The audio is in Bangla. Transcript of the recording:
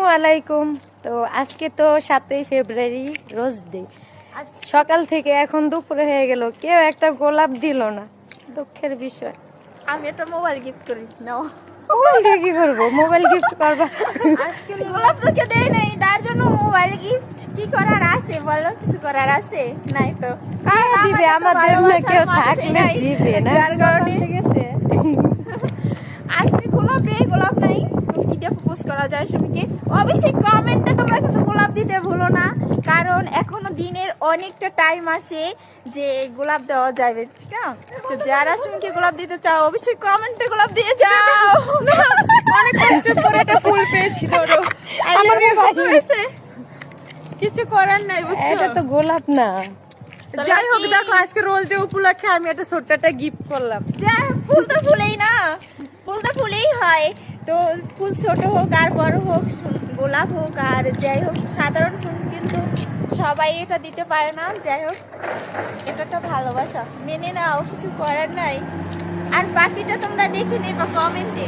আসসালামু আলাইকুম। তো আজকে তো 7ই ফেব্রুয়ারি রোজ ডে। সকাল থেকে এখন দুপুর হয়ে গেল, কেউ একটা গোলাপ দিল না, দুঃখের বিষয়। আমি একটা মোবাইল গিফট করি নাও। মোবাইল দিয়ে কি করবো? মোবাইল গিফট করবা? আজকে গোলাপ তোকে দেই নাই, তার জন্য মোবাইল গিফট কি করার আছে বলো? কিছু করার আছে নাই তো? কারণ দিবে আমাদের না, কেউ থাকলে দিবে না। যার কারণে গেছে আজকে গোলাপ নেই, গোলাপ নাই, কি দিয়ে প্রপোজ করা যায় স্বামীকে? অবশ্যই কমেন্টে তোমরা কিন্তু গোলাপ দিতে ভুলো না, কারণ এখনো দিনের অনেকটা টাইম আছে যে গোলাপ দেওয়া যাবে, ঠিক না? তো যারা স্বামীকে গোলাপ দিতে চাও অবশ্যই কমেন্টে গোলাপ দিয়ে যাও। অনেক কষ্ট করে একটা ফুল পেয়েছি, ধরো আমার মোবাইল হয়েছে, কিছু করার নাই, বুঝছো? এটা তো গোলাপ না। যাই হোক, দেখো আজকে রোজ ডে উপলক্ষে আমি একটা ছোট্ট একটা গিফট করলাম। যাই হোক, ফুল তো ফুলেই না, ফুল তো ফুলেই হয়। তো ফুল ছোট হোক আর বড় হোক, গোলাপ হোক আর যাই হোক, সাধারণ ফুল কিন্তু সবাই এটা দিতে পারে না। যাই হোক, এটা একটা ভালোবাসা, মেনে নাও, কিছু করার নাই। আর বাকিটা তোমরা দেখে নেবা কমেন্টে।